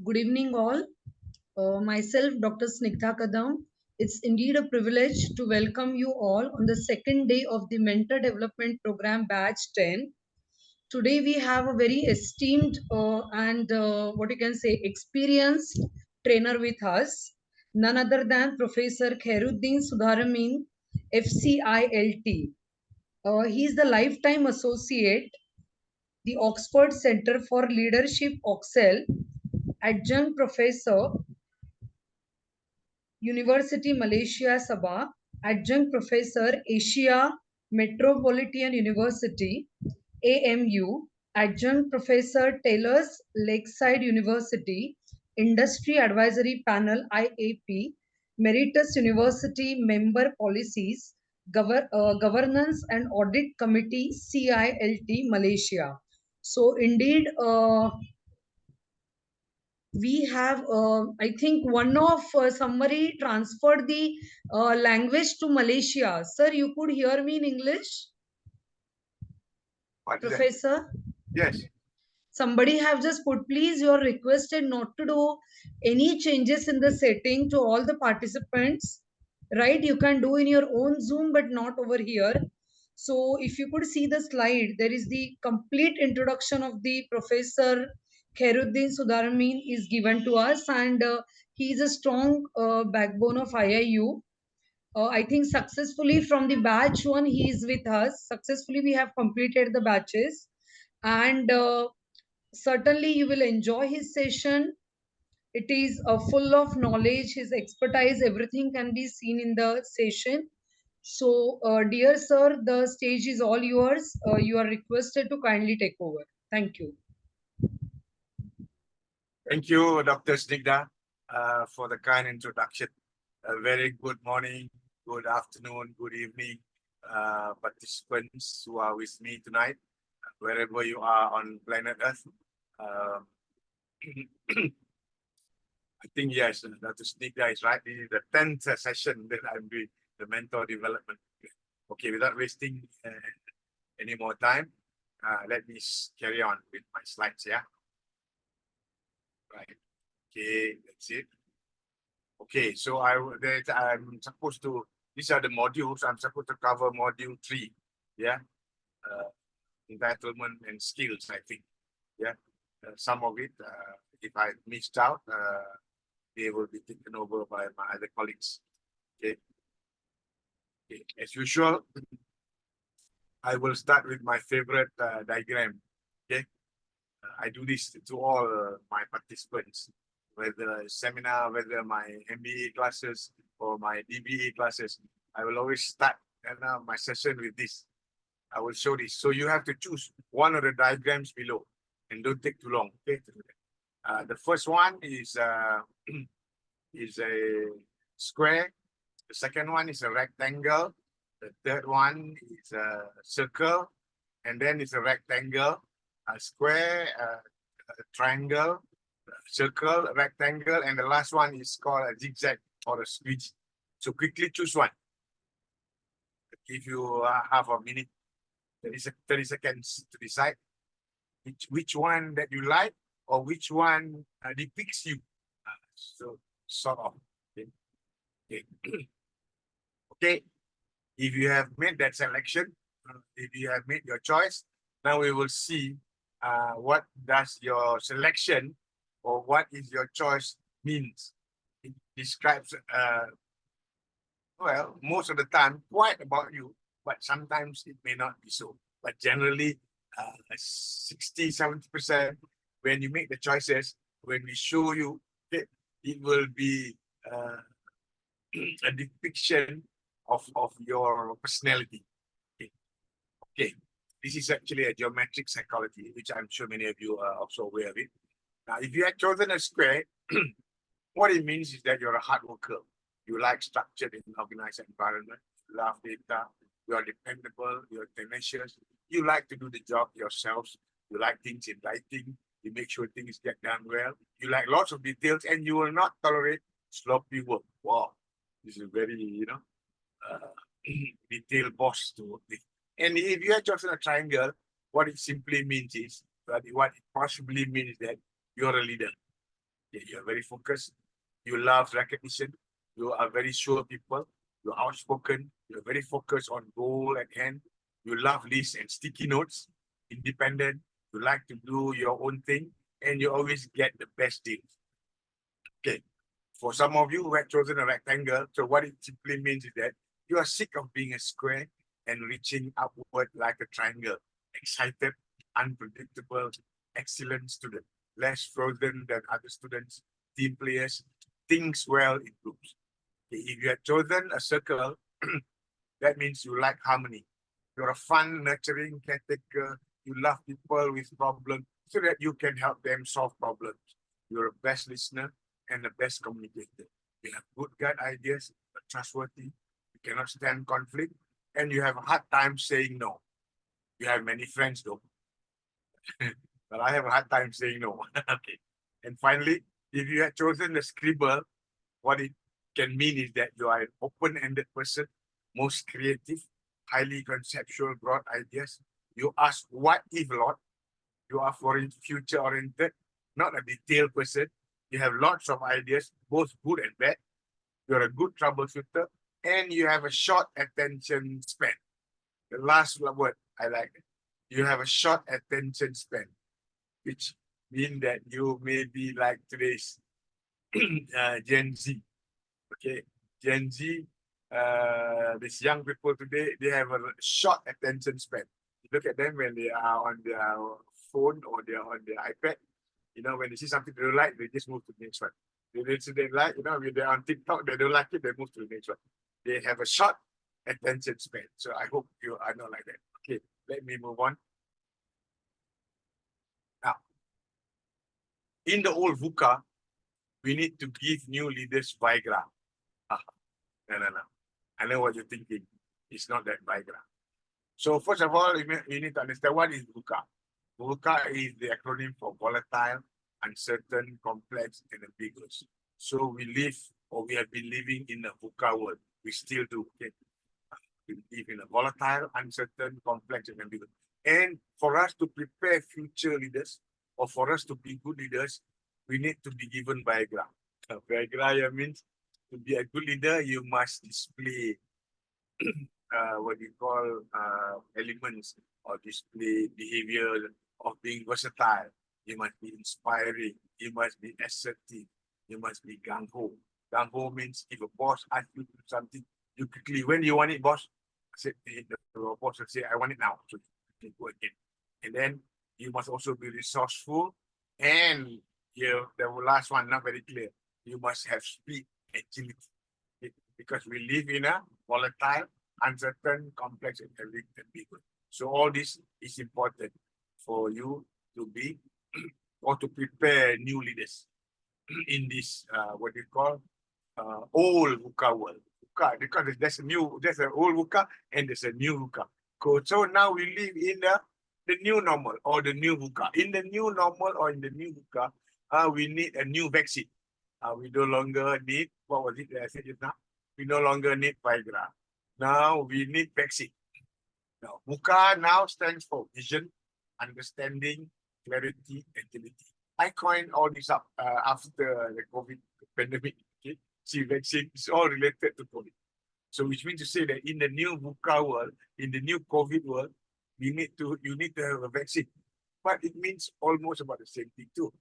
Good evening, all. Myself, Dr. Snigdha Kadam. It's indeed a privilege to welcome you all on the second day of the Mentor Development Program Batch 10. Today, we have a very esteemed and what you can say experienced trainer with us, none other than Professor Khairuddin Sudharamin, FCILT. He is the lifetime associate, the Oxford Center for Leadership, Oxel, adjunct professor, University Malaysia Sabah, adjunct professor, Asia Metropolitan University, AMU, adjunct professor, Taylor's Lakeside University, Industry Advisory Panel, IAP, Meritus University Member Policies, Governance and Audit Committee, CILT, Malaysia. So indeed, we have I think one of somebody transferred the language to Malaysia. Sir, you could hear me in English? What is that? Professor, Yes. somebody have just put, please you are requested not to do any changes in the setting to all the participants, right? You can do in your own Zoom but not over here. So if you could see the slide, there is the complete introduction of the Professor Khairuddin Sudharamin is given to us, and he is a strong backbone of IIU. I think successfully from the batch one, he is with us. Successfully, we have completed the batches, and certainly you will enjoy his session. It is full of knowledge, his expertise, everything can be seen in the session. So, dear sir, the stage is all yours. You are requested to kindly take over. Thank you. Thank you, Dr. Snigdha, for the kind introduction. A very good morning, good afternoon, good evening, participants who are with me tonight, wherever you are on planet Earth. I think, yes, Dr. Snigdha is right. This is the 10th session that I'm doing the mentor development. Okay, without wasting any more time, let me carry on with my slides, yeah? Right. Okay, that's it. Okay, so I'm supposed to, these are the modules. I'm supposed to cover module 3, yeah? Entitlement and skills, I think, yeah? Some of it, if I missed out, they will be taken over by my other colleagues, okay? Okay, as usual, I will start with my favorite diagram, okay? I do this to all my participants, whether seminar, whether my MBA classes or my DBA classes. I will always start my session with this. I will show this. So you have to choose one of the diagrams below and don't take too long. Okay. The first one is a square. The second one is a rectangle. The third one is a circle. And then it's a rectangle, a square, a triangle, a circle, a rectangle, and the last one is called a zigzag or a squeeze. So quickly choose one. If you have a minute, 30 seconds to decide which one that you like or which one depicts you. So sort of. Okay. Okay. Okay. If you have made that selection, if you have made your choice, now we will see what does your selection or what is your choice means. It describes, well, most of the time quite about you, but sometimes it may not be so. But generally, 60, 70%, when you make the choices, when we show you, it will be a depiction of your personality. Okay. This is actually a geometric psychology, which I'm sure many of you are also aware of it. Now, if you had chosen a square, what it means is that you're a hard worker. You like structured and organized environment. You love data. You are dependable. You're tenacious. You like to do the job yourselves. You like things in writing. You make sure things get done well. You like lots of details, and you will not tolerate sloppy work. Wow, this is very, detailed boss to work with. And if you have chosen a triangle, what it simply means is, what it possibly means is that you're a leader. Okay, you're very focused. You love recognition. You are very sure people. You're outspoken. You're very focused on goal at hand. You love lists and sticky notes. Independent. You like to do your own thing, and you always get the best deals. Okay. For some of you who have chosen a rectangle, so what it simply means is that you are sick of being a square and reaching upward like a triangle. Excited, unpredictable, excellent student, less frozen than other students, team players, thinks well in groups. Okay, if you have chosen a circle, that means you like harmony. You're a fun, nurturing caretaker. You love people with problems so that you can help them solve problems. You're a best listener and the best communicator. You have good gut ideas, but trustworthy. You cannot stand conflict, and you have a hard time saying no. You have many friends though, but I have a hard time saying no. Okay. And finally, if you had chosen the scribble, what it can mean is that you are an open-ended person, most creative, highly conceptual, broad ideas. You ask what if a lot. You are foreign future-oriented, not a detailed person. You have lots of ideas, both good and bad. You're a good troubleshooter, and you have a short attention span. The last word I like it. You have a short attention span, which mean that you may be like today's Gen Z. Okay, Gen Z, these young people today, they have a short attention span. You look at them when they are on their phone or they're on their iPad. You know, when they see something they don't like, they just move to the next one. They like, you know, when they're on TikTok, they don't like it, they move to the next one. They have a short attention span. So I hope you are not like that. Okay, let me move on. Now, in the old VUCA, we need to give new leaders Viagra. No. I know what you're thinking. It's not that Viagra. So first of all, you need to understand what is VUCA. VUCA is the acronym for volatile, uncertain, complex, and ambiguous. So we live, or we have been living in a VUCA world. We still do. Okay? We live in a volatile, uncertain, complex, and ambiguous. And for us to prepare future leaders, or for us to be good leaders, we need to be given Viagra. Viagra means to be a good leader, you must display what we call elements or display behavior of being versatile. You must be inspiring. You must be assertive. You must be gung-ho. Gung-ho means if a boss asks you to do something, you quickly, when you want it, boss, the boss will say, I want it now. So you go again. And then you must also be resourceful. And the last one, not very clear. You must have speed, agility. Because we live in a volatile, uncertain, complex, and ambiguous. So all this is important for you to be or to prepare new leaders in this what you call old VUCA world. VUCA, because there's an old VUCA and there's a new VUCA. So now we live in the new normal or the new VUCA. In the new normal or in the new VUCA, we need a new vaccine. We no longer need, what was it that I said just now? We no longer need Viagra. Now we need vaccine. Now, VUCA now stands for vision, understanding, clarity, agility. I coined all this up after the COVID pandemic. Okay, see, vaccine is all related to COVID. So, which means to say that in the new VUCA world, in the new COVID world, you need to have a vaccine. But it means almost about the same thing too,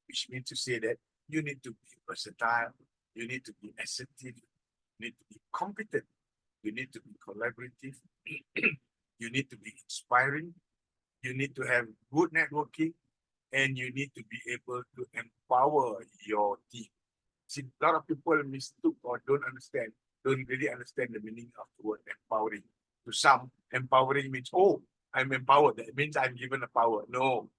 which means to say that you need to be versatile, you need to be assertive, you need to be competent, you need to be collaborative, you need to be inspiring, you need to have good networking, and you need to be able to empower your team. See, a lot of people mistook or don't really understand the meaning of the word empowering. To some, empowering means, oh, I'm empowered. That means I'm given a power. No,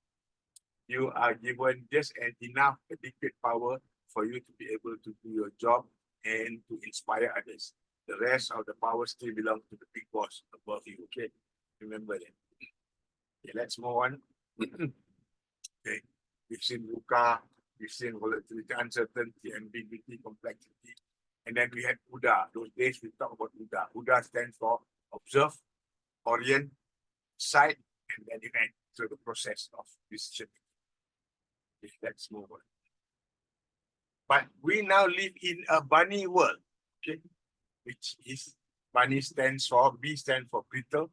you are given just enough adequate power for you to be able to do your job and to inspire others. The rest of the power still belongs to the big boss above you. Okay, remember that. Okay, let's move on. Okay, we've seen VUCA, we've seen volatility, uncertainty, ambiguity, complexity, and then we had UDA. Those days we talk about UDA. UDA stands for observe, orient, cite, and then event. So the process of decision. Okay, let's move on. But we now live in a bunny world, okay? Which is bunny stands for, B stands for brittle,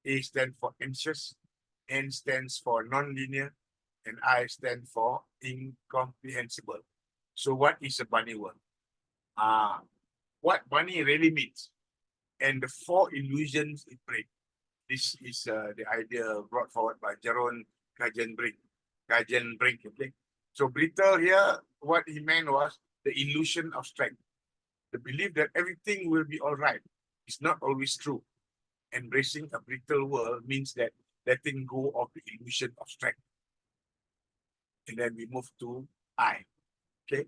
A stands for anxious, N stands for non-linear, and I stand for incomprehensible. So what is a bunny world? What bunny really means, and the four illusions it breaks. This is the idea brought forward by Jeroen Kajenbrink. Okay. So brittle here, what he meant was the illusion of strength. The belief that everything will be all right is not always true. Embracing a brittle world means that letting go of the illusion of strength. And then we move to I. Okay.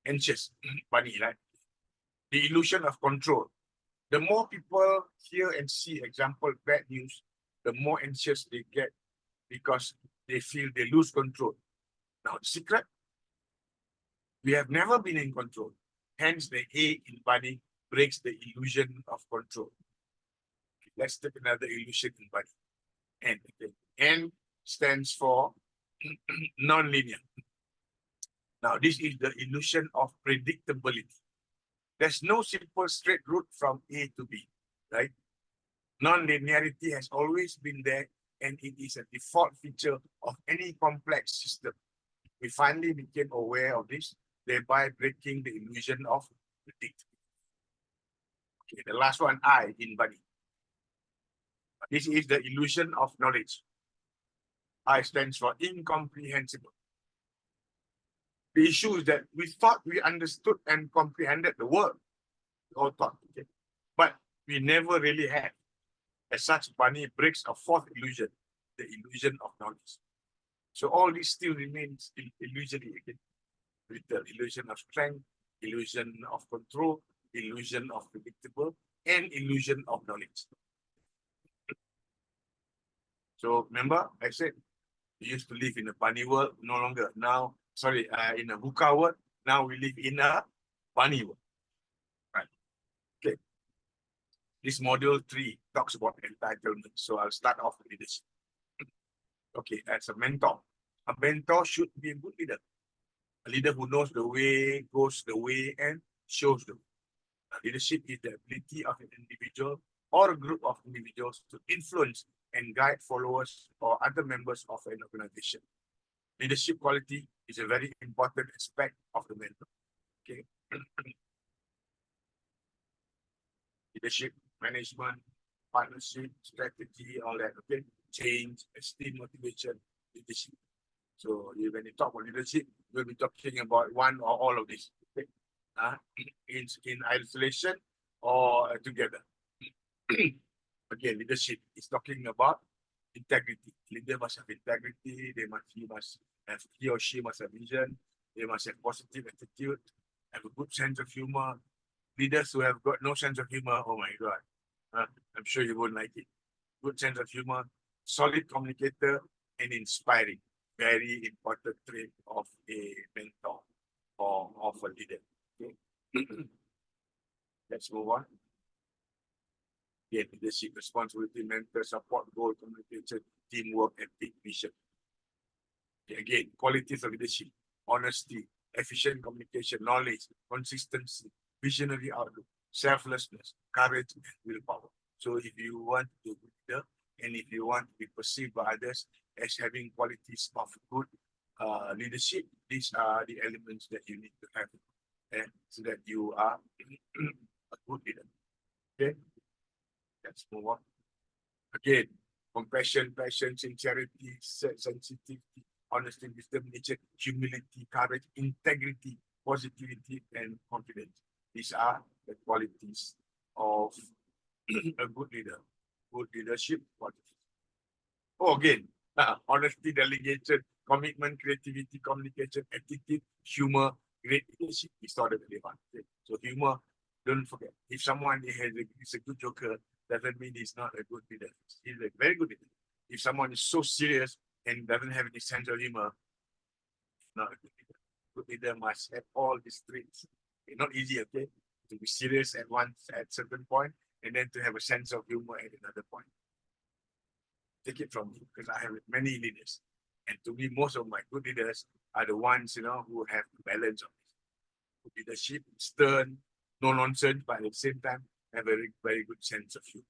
Anxious, bunny, right? The illusion of control. The more people hear and see example bad news, the more anxious they get because they feel they lose control. Now, the secret, we have never been in control. Hence, the A in bunny breaks the illusion of control. Okay, let's take another illusion in bunny. N. Okay. N stands for non-linear. Now, this is the illusion of predictability. There's no simple straight route from A to B, right? Non-linearity has always been there, and it is a default feature of any complex system. We finally became aware of this, thereby breaking the illusion of predictability. Okay, the last one, I in bunny. This is the illusion of knowledge. I stands for incomprehensible. The issue is that we thought we understood and comprehended the world. We all thought, okay? But we never really had. As such, bunny breaks a fourth illusion, the illusion of knowledge. So all this still remains illusory again. With the illusion of strength, illusion of control, illusion of predictable, and illusion of knowledge. So remember, I said we used to live in a bunny world, no longer. Now, sorry, in a VUCA world. Now we live in a bunny world. Right. Okay. This module 3 talks about entitlement. So I'll start off with leadership. Okay, as a mentor should be a good leader. A leader who knows the way, goes the way, and shows the way. Leadership is the ability of an individual or a group of individuals to influence and guide followers or other members of an organization. Leadership quality is a very important aspect of the mentor. Okay. Leadership, management, partnership, strategy, all that. Okay. Change, esteem, motivation, leadership. So when you talk about leadership, we'll be talking about one or all of this. Okay. In isolation or together. Again, leadership is talking about integrity. Leader must have integrity. He or she must have vision. They must have positive attitude, have a good sense of humor. Leaders who have got no sense of humor, oh my God, I'm sure you won't like it. Good sense of humor, solid communicator, and inspiring. Very important trait of a mentor or of a leader. Okay. Let's move on. Yeah, leadership, responsibility, mentor, support, goal, communication, teamwork, and big vision. Okay, again, qualities of leadership: honesty, efficient communication, knowledge, consistency, visionary outlook, selflessness, courage, and willpower. So if you want to be a leader, and if you want to be perceived by others as having qualities of good leadership, these are the elements that you need to have, so that you are a good leader. Okay, let's move on. Again, compassion, passion, sincerity, sensitivity, honesty, wisdom, nature, humility, courage, integrity, positivity, and confidence. These are the qualities of a good leader. Good leadership qualities. Oh, again, honesty, delegation, commitment, creativity, communication, attitude, humor, great leadership. We started earlier on. Okay? So humor, don't forget. If someone is a good joker, doesn't mean he's not a good leader. He's a very good leader. If someone is so serious and doesn't have any sense of humor, not a good leader. Good leader must have all these traits. It's not easy, okay? To be serious at once at certain point, and then to have a sense of humor at another point. Take it from me, because I have many leaders. And to me, most of my good leaders are the ones, who have the balance of good leadership, stern, no nonsense, but at the same time, have a very, very good sense of humor.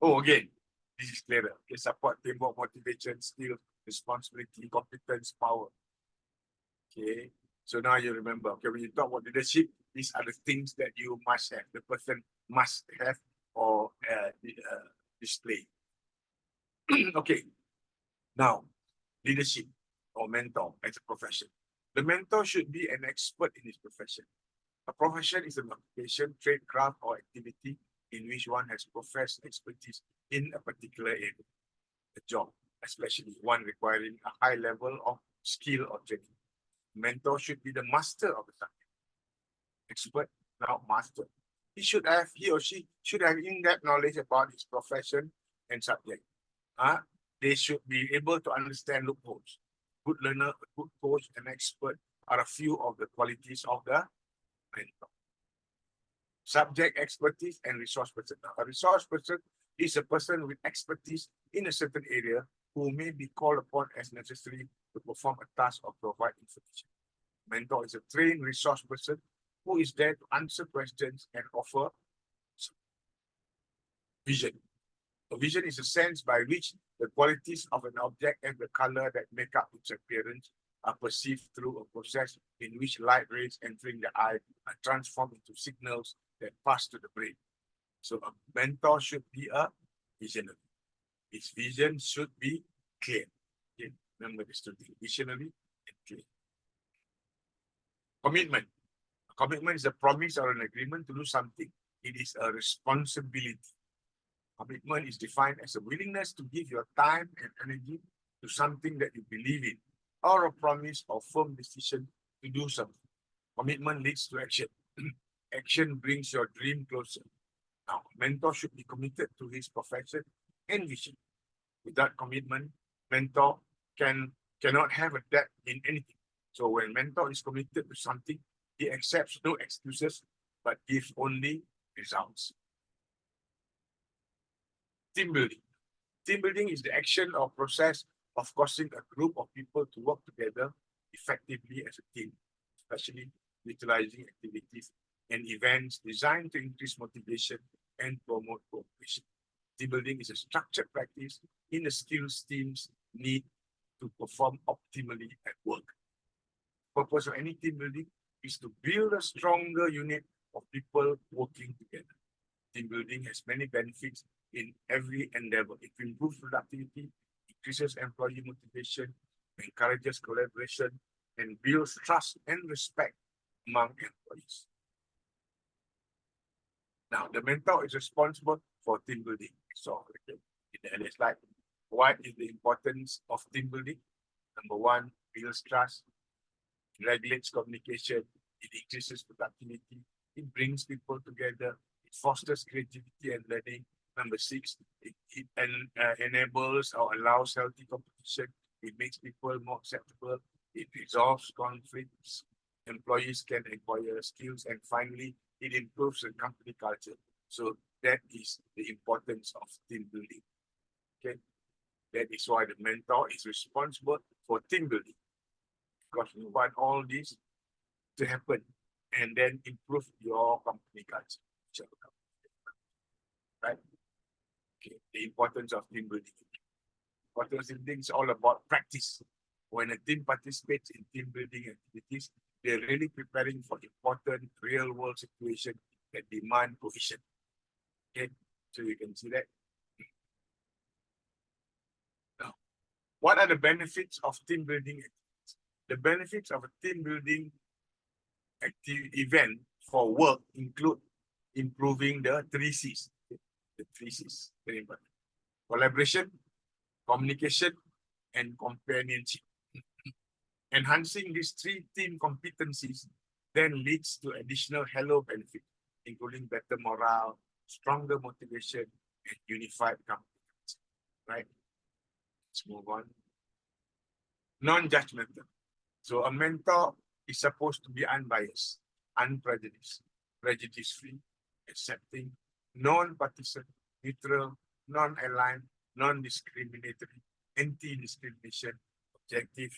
Oh, again, this is clearer. Okay, support, teamwork, motivation, skill, responsibility, competence, power. Okay, so now you remember, okay, when you talk about leadership, these are the things that you must have, the person must have or display. Okay, now, leadership or mentor as a profession. The mentor should be an expert in his profession. A profession is an occupation, trade, craft, or activity in which one has professed expertise in a particular area. A job, especially one requiring a high level of skill or training. Mentor should be the master of the subject. Expert, now master. He or she should have in-depth knowledge about his profession and subject. They should be able to understand loopholes. Good learner, a good coach, and expert are a few of the qualities of the mentor. Subject expertise and resource person. Now, a resource person is a person with expertise in a certain area who may be called upon as necessary to perform a task or provide information. Mentor is a trained resource person who is there to answer questions and offer vision. A vision is a sense by which the qualities of an object and the color that make up its appearance are perceived through a process in which light rays entering the eye are transformed into signals that pass to the brain. So a mentor should be a visionary. His vision should be clear. Okay? Remember this two things, visionary and clear. Commitment. A commitment is a promise or an agreement to do something. It is a responsibility. Commitment is defined as a willingness to give your time and energy to something that you believe in, or a promise or firm decision to do something. Commitment leads to action. Action brings your dream closer. Now, a mentor should be committed to his profession and vision. Without commitment, mentor cannot have a depth in anything. So when mentor is committed to something, he accepts no excuses, but gives only results. Team building. Team building is the action or process of causing a group of people to work together effectively as a team, especially utilizing activities and events designed to increase motivation and promote cooperation. Team building is a structured practice in the skills teams need to perform optimally at work. The purpose of any team building is to build a stronger unit of people working together. Team building has many benefits in every endeavor. It improves productivity, increases employee motivation, encourages collaboration, and builds trust and respect among employees. Now, the mentor is responsible for team building. So, in the earlier slide, what is the importance of team building? Number one, builds trust, regulates communication, it increases productivity, it brings people together, it fosters creativity and learning. Number six, it enables or allows healthy competition, it makes people more acceptable, it resolves conflicts, employees can acquire skills, and finally, it improves the company culture. So that is the importance of team building. Okay, that is why the mentor is responsible for team building, because you want all this to happen and then improve your company culture. Right? Okay, the importance of team building. Importance of team building is all about practice. When a team participates in team building activities, they're really preparing for important real world situations that demand cohesion. Okay, so you can see that. Now, what are the benefits of team building activities? The benefits of a team building event for work include improving the 3 C's. The 3 C's, very important. Collaboration, communication, and companionship. Enhancing these 3 team competencies then leads to additional halo benefits, including better morale, stronger motivation, and unified competence. Right? Let's move on. Non-judgmental. So a mentor is supposed to be unbiased, unprejudiced, prejudice-free, accepting, non-partisan, neutral, non-aligned, non-discriminatory, anti-discrimination, objective,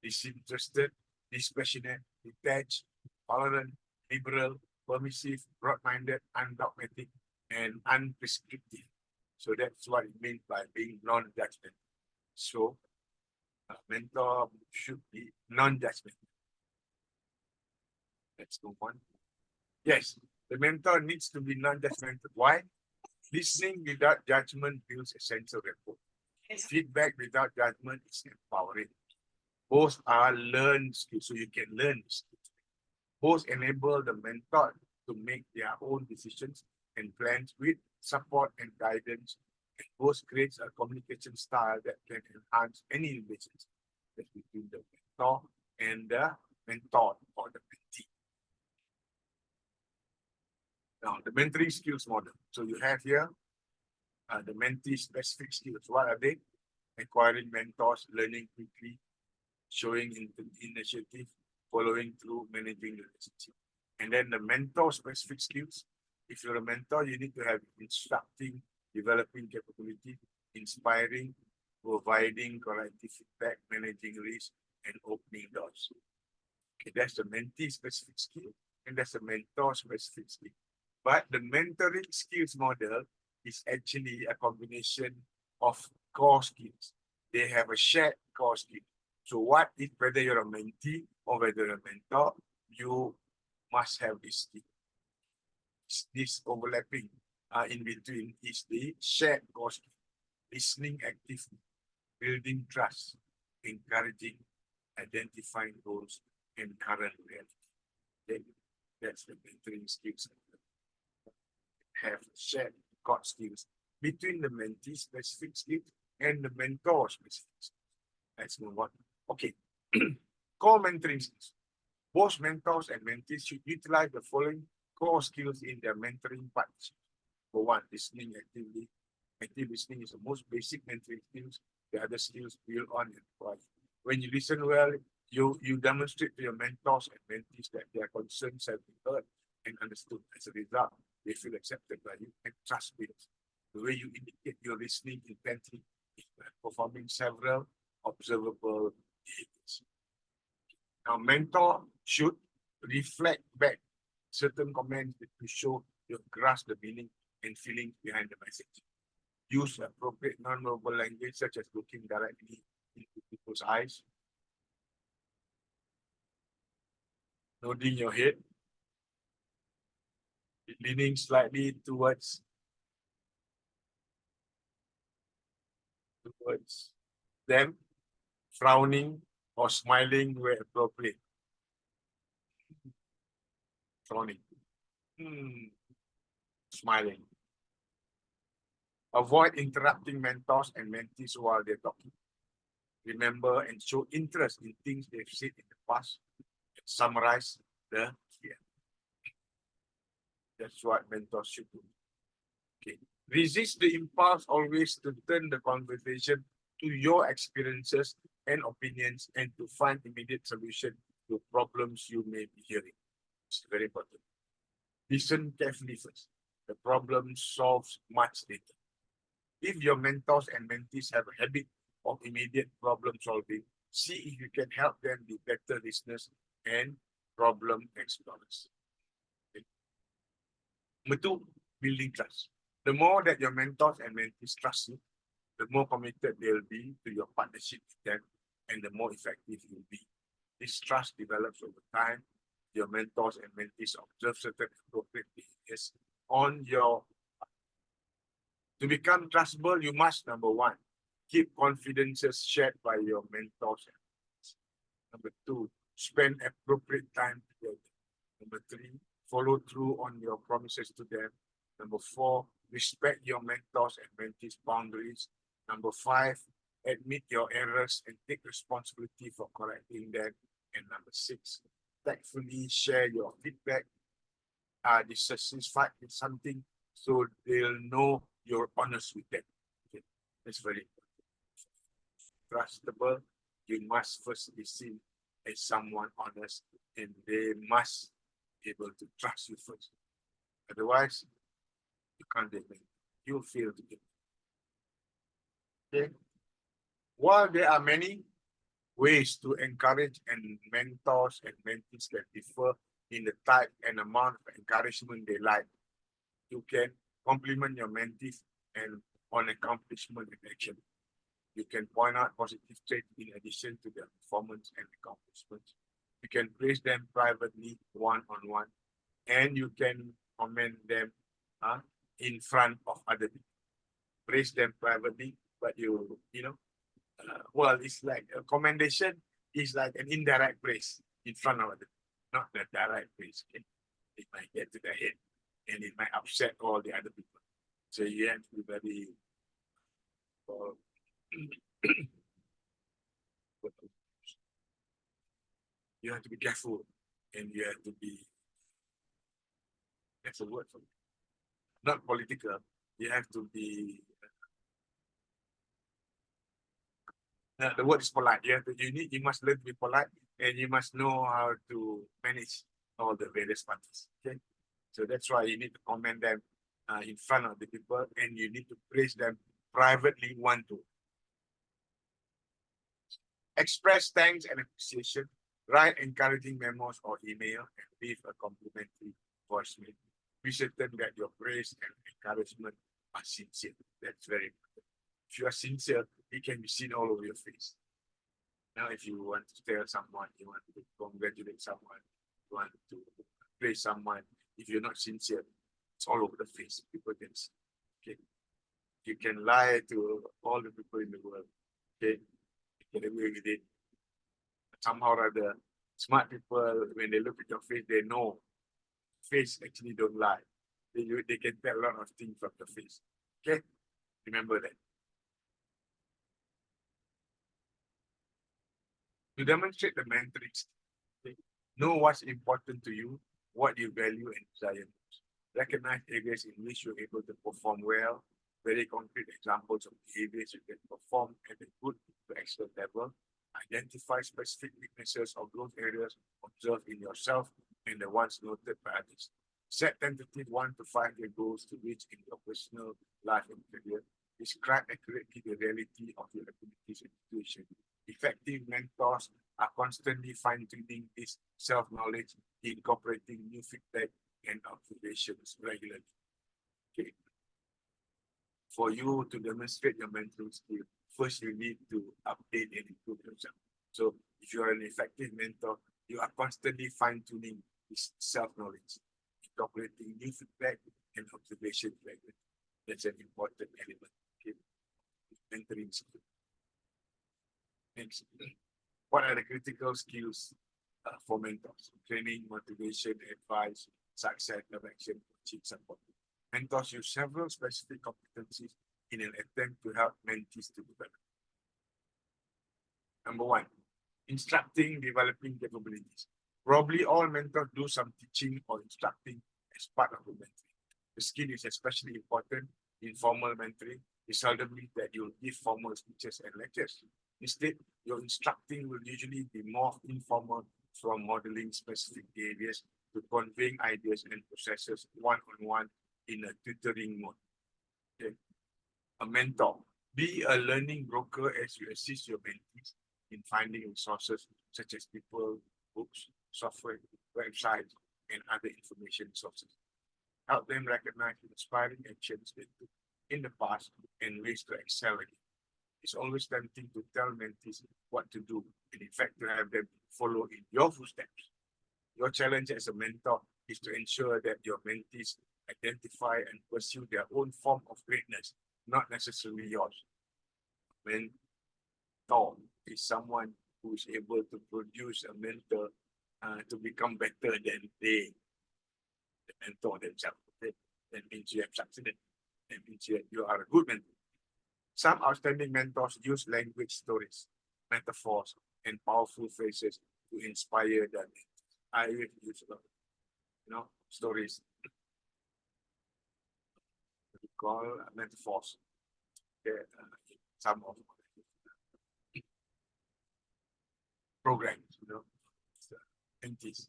disinterested, dispassionate, detached, tolerant, liberal, permissive, broad-minded, undogmatic, and unprescriptive. So that's what it means by being non-judgmental. So a mentor should be non-judgmental. Let's move on. Yes, the mentor needs to be non-judgmental. Why? Listening without judgment builds a sense of rapport. Feedback without judgment is empowering. Both are learned skills, so you can learn skills. Both enable the mentor to make their own decisions and plans with support and guidance. And both creates a communication style that can enhance any relationship between the mentor and the mentor or the mentee. Now, the mentoring skills model. So you have here the mentee specific skills. What are they? Acquiring mentors, learning quickly, showing initiative, following through, managing the relationship. And then the mentor specific skills. If you're a mentor, you need to have instructing, developing capability, inspiring, providing corrective feedback, managing risk, and opening doors. Okay, that's the mentee specific skill, and that's the mentor specific skill. But the mentoring skills model is actually a combination of core skills. They have a shared core skill. So what if whether you're a mentee or whether you're a mentor, you must have this skill. This overlapping in between is the shared core skill. Listening actively, building trust, encouraging, identifying goals, and current reality. Okay? That's the mentoring skills. Have shared core skills between the mentee specific skills and the mentor specific skills. Let's move on. Okay. Core mentoring skills. Both mentors and mentees should utilize the following core skills in their mentoring partnership. For one, listening actively. Active listening is the most basic mentoring skills. The other skills build on and apply. When you listen well, you demonstrate to your mentors and mentees that their concerns have been heard and understood. As a result, they feel accepted by you and trust builds. The way you indicate your listening intently is by performing several observable behaviors. Now, mentor should reflect back certain comments to show you grasp the meaning and feelings behind the message. Use appropriate non-verbal language such as looking directly into people's eyes, nodding your head, leaning slightly towards them, frowning or smiling where appropriate. Frowning. Smiling. Avoid interrupting mentors and mentees while they're talking. Remember and show interest in things they've said in the past. And summarize the fear. That's what mentors should do. Okay. Resist the impulse always to turn the conversation to your experiences and opinions and to find immediate solution to problems you may be hearing. It's very important. Listen carefully first. The problem solves much later. If your mentors and mentees have a habit of immediate problem solving, see if you can help them be better listeners and problem explorers. Okay. Number two, building trust. The more that your mentors and mentees trust you, the more committed they'll be to your partnership with them and the more effective you'll be. This trust develops over time. Your mentors and mentees observe certain appropriate behaviors on your. To become trustable, you must, number one, keep confidences shared by your mentors. Number two, spend appropriate time together. Number three, follow through on your promises to them. Number four, respect your mentors and mentees' boundaries. Number five, admit your errors and take responsibility for correcting them. And number six, tactfully share your feedback. Dissatisfied with something, so they'll know you're honest with them. Okay. That's very important. Trustable, you must first be seen as someone honest, and they must be able to trust you first. Otherwise, you can't get it. You'll fail to get it. Okay. While there are many ways to encourage and mentors and mentees that differ in the type and amount of encouragement they like, you can compliment your mentees and on accomplishment and action. You can point out positive traits in addition to their performance and accomplishments. You can praise them privately, one-on-one, and you can commend them in front of other people. Praise them privately, but well, it's like a commendation is like an indirect praise in front of other people, not the direct praise. Okay? It might get to the head and it might upset all the other people. So you have to be very you have to be careful and you have to be, that's a word for it, not political. You have to be, the word is polite. You must learn to be polite and you must know how to manage all the various parties. Okay. So that's why you need to commend them in front of the people and you need to praise them privately, one-to-one. Express thanks and appreciation, write encouraging memos or email, and leave a complimentary voicemail. Be certain that your praise and encouragement are sincere. That's very important. If you are sincere, it can be seen all over your face. Now, if you want to tell someone, you want to congratulate someone, you want to praise someone, if you're not sincere, it's all over the face. People can see. Okay. You can lie to all the people in the world. Okay. You get away with it. Somehow or other, smart people, when they look at your face, they know face actually don't lie. They can tell a lot of things from the face. Okay? Remember that. To demonstrate the mentoring, okay? Know what's important to you, what you value and desire most. Recognize areas in which you're able to perform well, very concrete examples of behaviors you can perform at a good to excellent level. Identify specific weaknesses or growth areas observed in yourself and the ones noted by others. Set tentative 1 to 5 year goals to reach in your personal life and career. Describe accurately the reality of your abilities and situation. Effective mentors are constantly fine-tuning this self-knowledge, incorporating new feedback and observations regularly. Okay. For you to demonstrate your mentoring skill, first you need to update and improve yourself. So if you are an effective mentor, you are constantly fine-tuning this self-knowledge, incorporating new feedback and observation regularly. That's an important element. Okay. Mentoring skill. Next, what are the critical skills for mentors? Training, motivation, advice, success, direction, coaching, support. Mentors use several specific competencies in an attempt to help mentees to develop. Number 1, instructing, developing capabilities. Probably all mentors do some teaching or instructing as part of the mentoring. The skill is especially important in formal mentoring. It's seldomly that you'll give formal speeches and lectures. Instead, your instructing will usually be more informal, from modeling specific behaviors to conveying ideas and processes one-on-one in a tutoring mode. Okay. A mentor. Be a learning broker as you assist your mentees in finding resources such as people, books, software, websites, and other information sources. Help them recognize inspiring actions they took in the past and ways to excel again. It's always tempting to tell mentees what to do and in fact to have them follow in your footsteps. Your challenge as a mentor is to ensure that your mentees identify and pursue their own form of greatness, not necessarily yours. Mentor is someone who is able to produce a mentor to become better than the mentor themselves. Okay? That means you have succeeded. That means you are a good mentor. Some outstanding mentors use language stories, metaphors, and powerful phrases to inspire them. I use a lot, stories. We call metaphors. Okay, some of programs, entities.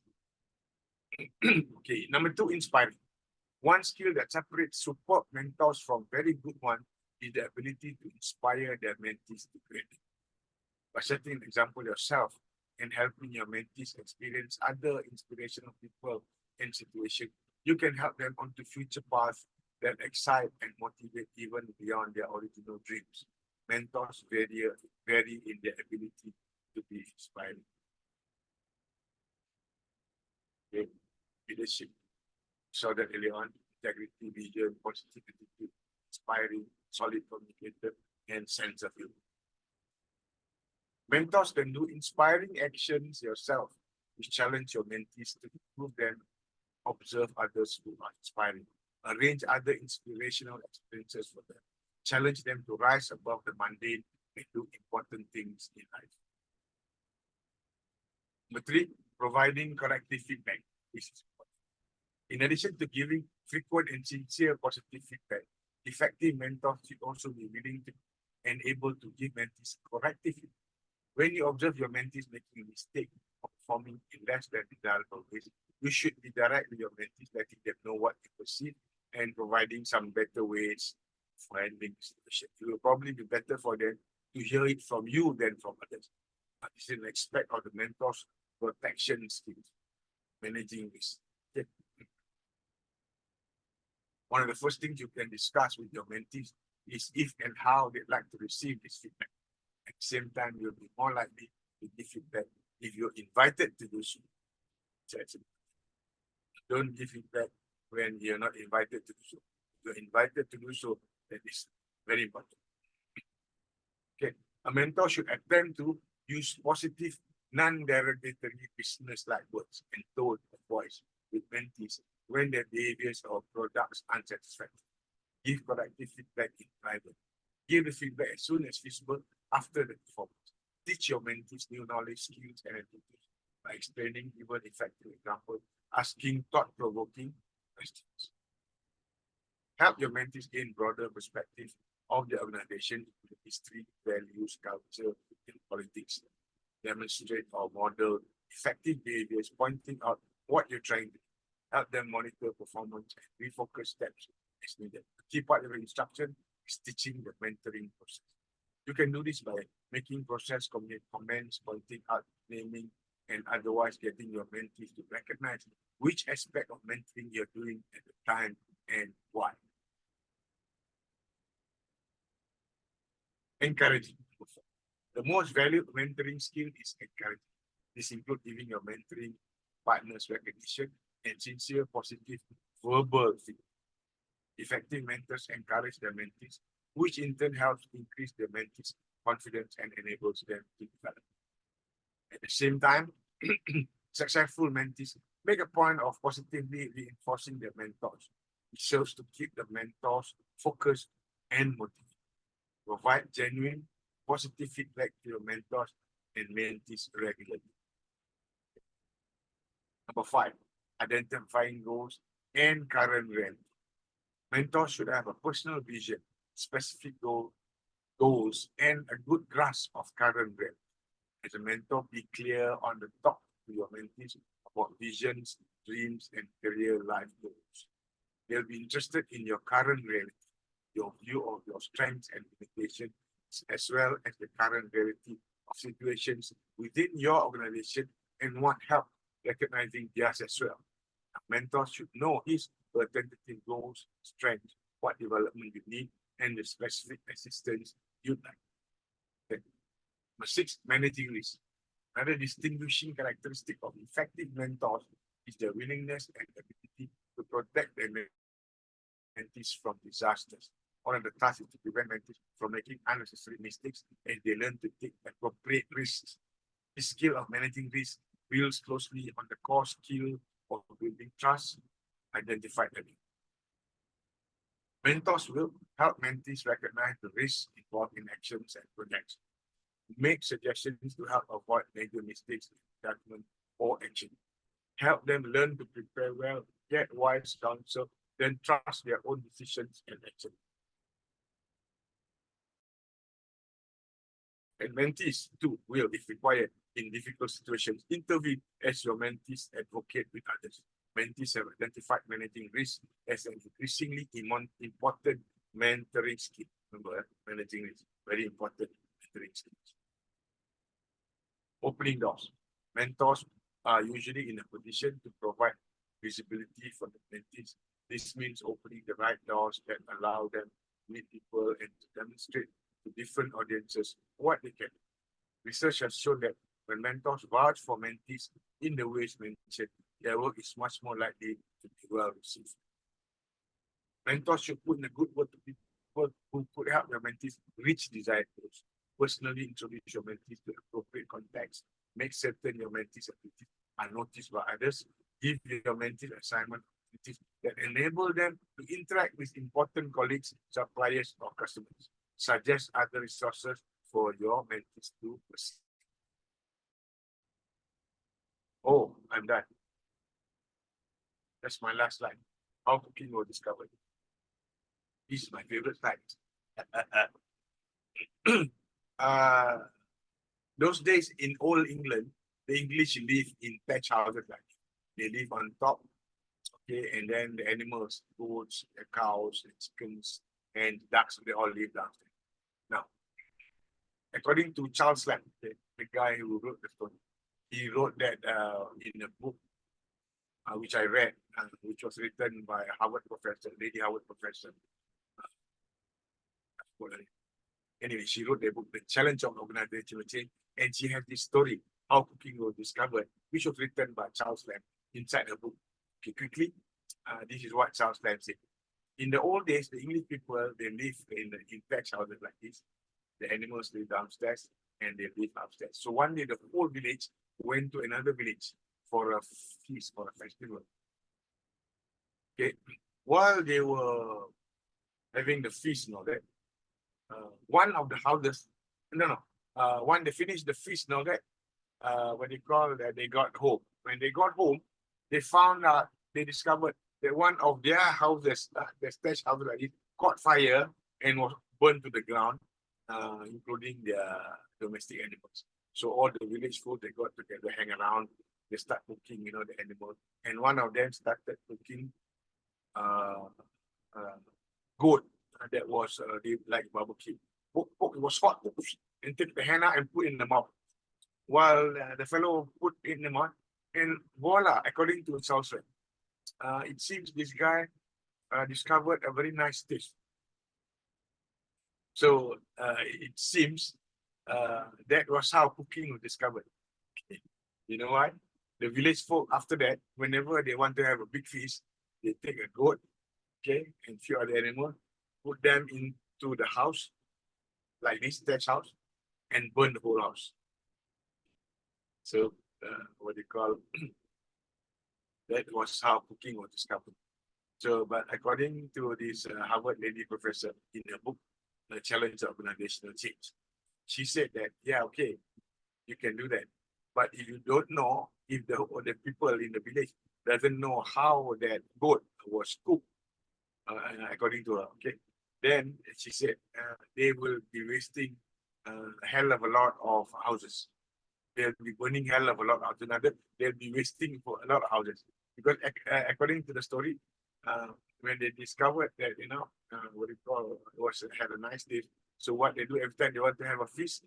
Okay, number 2, inspiring. One skill that separates superb mentors from very good ones is the ability to inspire their mentees to greatness. By setting an example yourself and helping your mentees experience other inspirational people and situations, you can help them onto future paths that excite and motivate even beyond their original dreams. Mentors vary in their ability to be inspiring. Okay. Leadership. Saw that earlier on, integrity, vision, positive attitude, inspiring, solid communicator, and sense of humor. Mentors can do inspiring actions yourself, which challenge your mentees to improve them, observe others who are inspiring, arrange other inspirational experiences for them, challenge them to rise above the mundane and do important things in life. Number 3, providing corrective feedback. This is important. In addition to giving frequent and sincere positive feedback, effective mentors should also be willing to and able to give mentees corrective feedback. When you observe your mentees making a mistake or performing in less than desirable ways, you should be direct with your mentees, letting them know what you perceive and providing some better ways for handling the situation. It will probably be better for them to hear it from you than from others. This is an aspect of the mentor's protection skills, managing this. Okay. One of the first things you can discuss with your mentees is if and how they'd like to receive this feedback. At the same time, you'll be more likely to give feedback if you're invited to do so. Don't give feedback when you're not invited to do so. If you're invited to do so, that is very important. Okay, a mentor should attempt to use positive, non-derogatory business-like words and tone of voice with mentees when their behaviors or products are unsatisfactory. Give corrective feedback in private. Give the feedback as soon as feasible after the performance. Teach your mentees new knowledge, skills, and attitudes by explaining even effective examples, asking thought-provoking questions. Help your mentees gain broader perspective of the organization, the history, values, culture, and politics. Demonstrate or model effective behaviors, pointing out what you're trying to do. Help them monitor performance and refocus steps as needed. A key part of the instruction is teaching the mentoring process. You can do this by making process comments, pointing out, naming, and otherwise getting your mentees to recognize which aspect of mentoring you're doing at the time and why. Encouraging. The most valued mentoring skill is encouraging. This includes giving your mentoring partners recognition and sincere positive verbal feedback. Effective mentors encourage their mentees, which in turn helps increase their mentees' confidence and enables them to develop. At the same time, successful mentees make a point of positively reinforcing their mentors. It serves to keep the mentors focused and motivated. Provide genuine, positive feedback to your mentors and mentees regularly. Number 5, identifying goals and current reality. Mentors should have a personal vision, specific goals, and a good grasp of current reality. As a mentor, be clear on the talk to your mentees about visions, dreams, and career life goals. They'll be interested in your current reality, your view of your strengths and limitations, as well as the current reality of situations within your organization and want help recognizing theirs as well. A mentor should know his or her tentative goals, strengths, what development you need, and the specific assistance you'd like. Okay. Number 6, managing risk. Another distinguishing characteristic of effective mentors is their willingness and ability to protect their mentees from disasters. One of the tasks is to prevent mentees from making unnecessary mistakes as they learn to take appropriate risks. This skill of managing risk builds closely on the core skill of building trust identified earlier. Mentors will help mentees recognize the risks involved in actions and projects, make suggestions to help avoid major mistakes in judgment or action, help them learn to prepare well, get wise counsel, then trust their own decisions and actions. And mentees too will, if required, in difficult situations, intervene as your mentees advocate with others. Mentees have identified managing risk as an increasingly important mentoring skill. Remember, managing is very important. Opening doors. Mentors are usually in a position to provide visibility for the mentees. This means opening the right doors that allow them to meet people and to demonstrate to different audiences what they can. Research has shown that when mentors vouch for mentees in the ways mentioned, their work is much more likely to be well received. Mentors should put in a good word to people who could help their mentees reach desired goals. Personally introduce your mentees to appropriate context. Make certain your mentees' activities are noticed by others. Give your mentees assignment activities that enable them to interact with important colleagues, suppliers, or customers. Suggest other resources for your mentees to pursue. Oh, I'm done. That's my last slide. How cooking was discovered. This is my favorite slide. Those days in old England, the English live in thatch houses like they live on top, okay, and then the animals, goats, the cows, and chickens, and ducks, they all live downstairs. Now, according to Charles Lamb, the guy who wrote the story, he wrote that in a book which I read, which was written by a Harvard professor, Lady Harvard professor. Anyway, she wrote the book, The Challenge of Organizational Change, and she has this story, how cooking was discovered, which was written by Charles Lamb inside her book. Okay, quickly, this is what Charles Lamb said. In the old days, the English people, they live in thatch houses like this. The animals live downstairs and they live upstairs. So one day, the whole village went to another village for a feast, for a festival. Okay, while they were having the feast and all that, one of the houses, when they finished the feast and all that, what they call that, they got home. When they got home, they found out, they discovered that one of their houses, their thatch house like this, caught fire and was burned to the ground, including their domestic animals. So all the village folk, they got together, hang around, they start cooking, the animals. And one of them started cooking goat that was like barbecue. It was hot, and take the henna and put in the mouth. While the fellow put in the mouth, and voila, according to Charles Lamb, it seems this guy discovered a very nice taste. So it seems that was how cooking was discovered. Okay. You know what? The village folk, after that, whenever they want to have a big feast, they take a goat, okay, and few other animals, put them into the house, like this thatch house, and burn the whole house. So what they call that was how cooking was discovered. So, but according to this Harvard lady professor in her book, The Challenge of Organizational Change, she said that, yeah, okay, you can do that. But if you don't know, if the people in the village doesn't know how that goat was cooked, according to her, okay, then she said they will be wasting a hell of a lot of houses. They'll be burning hell of a lot of houses. They'll be wasting for a lot of houses. Because according to the story, when they discovered that, what you call had a nice day. So what they do every time they want to have a feast,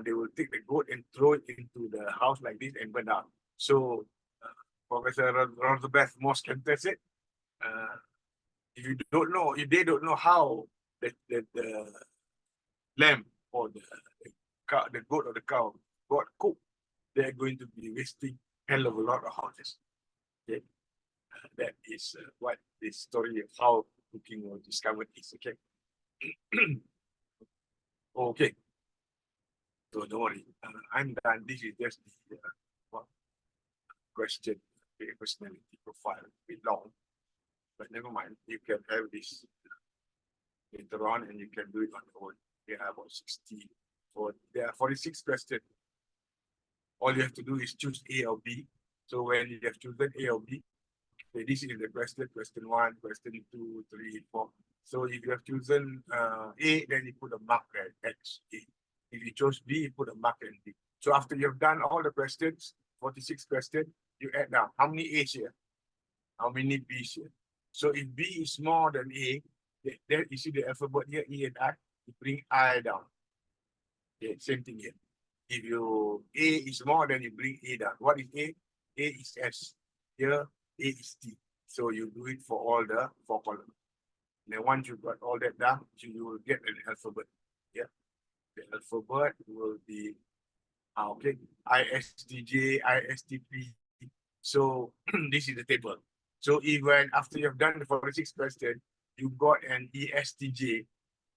they will take the goat and throw it into the house like this and burn down. So Professor Roosevelt Moss-Cantor said, if you don't know, if they don't know how the lamb or the goat or the cow got cooked, they're going to be wasting hell of a lot of houses. Okay, that is what the story of how cooking was discovered is. Okay. Okay. So don't worry, I'm done. This is just the question, the personality profile, a bit long, but never mind. You can have this later on, and you can do it on your own. There are about 60, or there are 46 questions. All you have to do is choose A or B. So when you have chosen A or B, okay, this is the question 1, question 2, 3, 4. So if you have chosen A, then you put a mark there, X, A. If you chose B, you put a mark and B. So after you've done all the questions, 46 questions, you add down how many A's here, how many B's here. So if B is more than A, then you see the alphabet here, E and I. you bring I down. Okay, same thing here. If you A is more, then you bring A down. What is A? A is S. Here, A is T. So you do it for all the 4 columns. Then once you got all that done, you will get an alphabet. Yeah. The alphabet will be okay. ISTJ, ISTP. So this is the table. So even after you've done the 46 question, you got an ESTJ.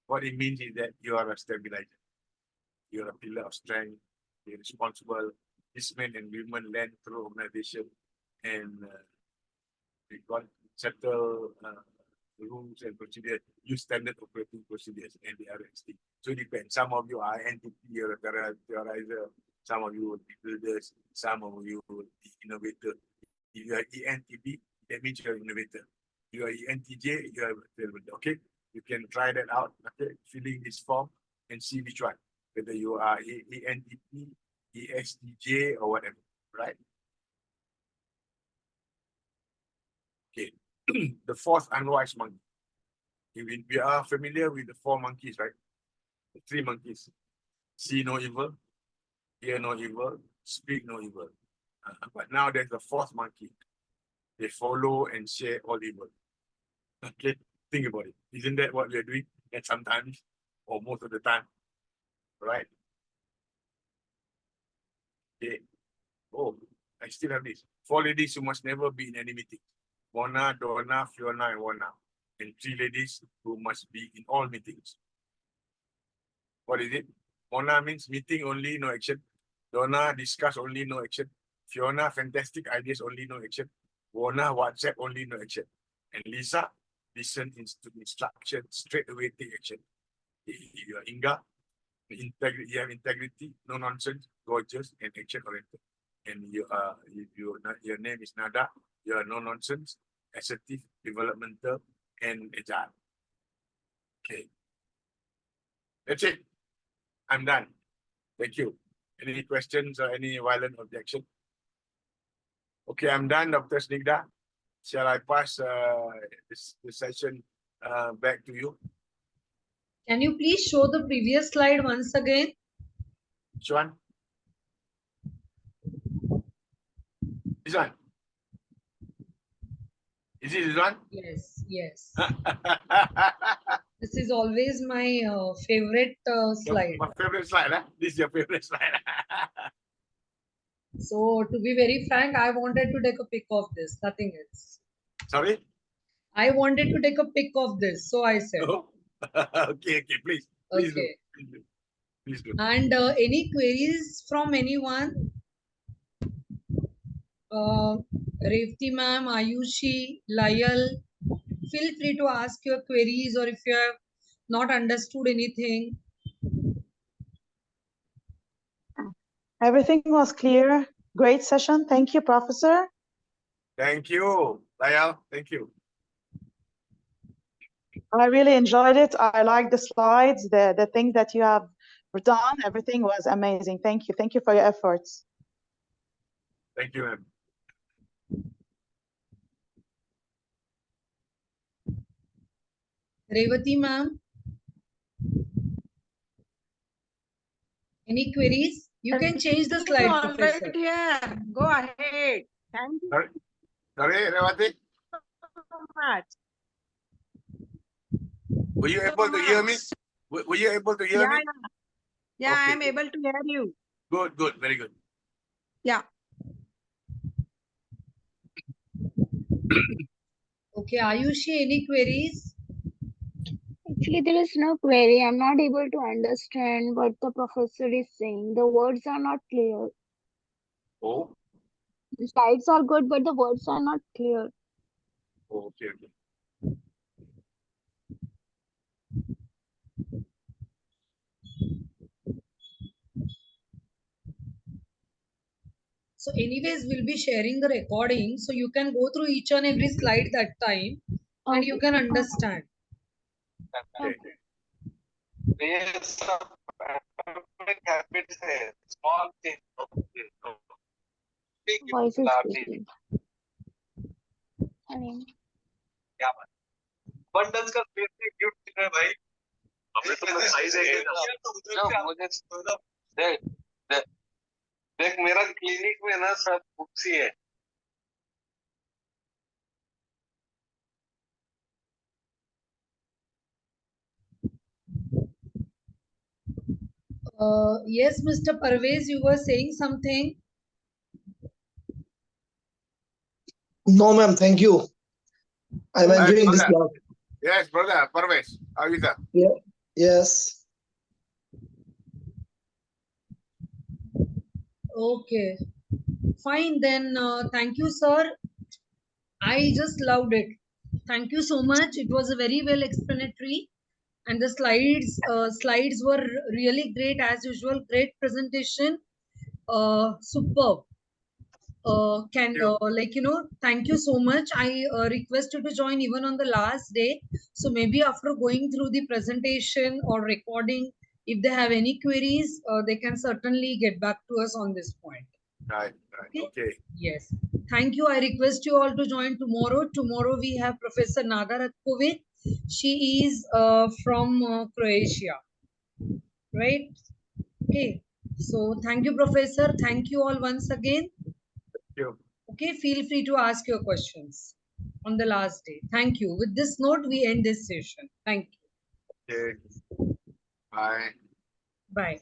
What it means is that you are a stabilizer. You're a pillar of strength. You're responsible. This men and women learn through organization and we got settle rules and procedures, use standard operating procedures and the RST. So it depends. Some of you are NTP or theorizer, some of you will be builders, some of you will be innovator. If you are ENTP, that means you're an innovator. If you are ENTJ, you are a okay? You can try that out, okay? Filling this form and see which one, whether you are ENTP, ESTJ or whatever, right? Okay. The fourth unwise monkey. We are familiar with the 4 monkeys, right? The 3 monkeys. See no evil, hear no evil, speak no evil. But now there's the 4th monkey. They follow and share all evil. Okay, think about it. Isn't that what we're doing? And sometimes, or most of the time, right? Okay. Oh, I still have this. 4 ladies who must never be in any meeting. Mona, Donna, Fiona, and Wana. And 3 ladies who must be in all meetings. What is it? Mona means meeting only, no action. Donna, discuss only, no action. Fiona, fantastic ideas only, no action. Wana, WhatsApp only, no action. And Lisa, listen to instruction, straight away take action. If you are Inga, integrity, you have integrity, no nonsense, gorgeous, and action oriented. And you are, if your name is Nada, you are no nonsense, assertive, developmental, and agile. Okay. That's it. I'm done. Thank you. Any questions or any violent objection? Okay, I'm done, Dr. Snigdha. Shall I pass this session back to you? Can you please show the previous slide once again? Which one? This one? Is it this one? Yes, yes. This is always my favorite slide. My favorite slide, huh? This is your favorite slide. So to be very frank, I wanted to take a pic of this, nothing else. Sorry? I wanted to take a pic of this, so I said. Oh. Okay, please. Please Okay. do. Please do. And any queries from anyone? Revati ma'am, Ayushi, Layal, feel free to ask your queries or if you have not understood anything. Everything was clear. Great session. Thank you, Professor. Thank you, Layal. Thank you. I really enjoyed it. I like the slides, the things that you have done. Everything was amazing. Thank you. Thank you for your efforts. Thank you, ma'am. Revati ma'am, any queries? You can change the slide, Professor. Here. Go ahead. Thank you Sorry, Revati, so much. were you able to hear me? Were you able to hear me? Yeah, Okay, I'm good. able to hear you. Good, very good. Yeah. Okay, Ayushi, any queries? Actually, there is no query. I'm not able to understand what the professor is saying. The words are not clear. Oh, The slides are good, but the words are not clear. okay. So anyways, we'll be sharing the recording. So you can go through each and every slide that time and you can understand. Okay. Creates some atomic habits है small thing. Big Voice is large breaking. I mean, क्या बात? Abundance का space में gift है भाई. हमने तो देख मेरा क्लिनिक में ना सब बुक्स ही है. Yes, Mr. Parvez, you were saying something. No, ma'am, thank you. I'm Right, enjoying this brother. class. Yes, brother, Parvez. How is that? Yes. Okay, fine then. Thank you, sir. I just loved it. Thank you so much. It was a very well explanatory, and the slides were really great as usual. Great presentation. Superb. Thank you so much. I request you to join even on the last day. So maybe after going through the presentation or recording, if they have any queries, they can certainly get back to us on this point. Right. Okay. Yes. Thank you. I request you all to join tomorrow. Tomorrow we have Professor Nada Ratkovic. She is from Croatia. Right? Okay. So thank you, Professor. Thank you all once again. Thank you. Okay, feel free to ask your questions on the last day. Thank you. With this note, we end this session. Thank you. Okay. Bye. Bye.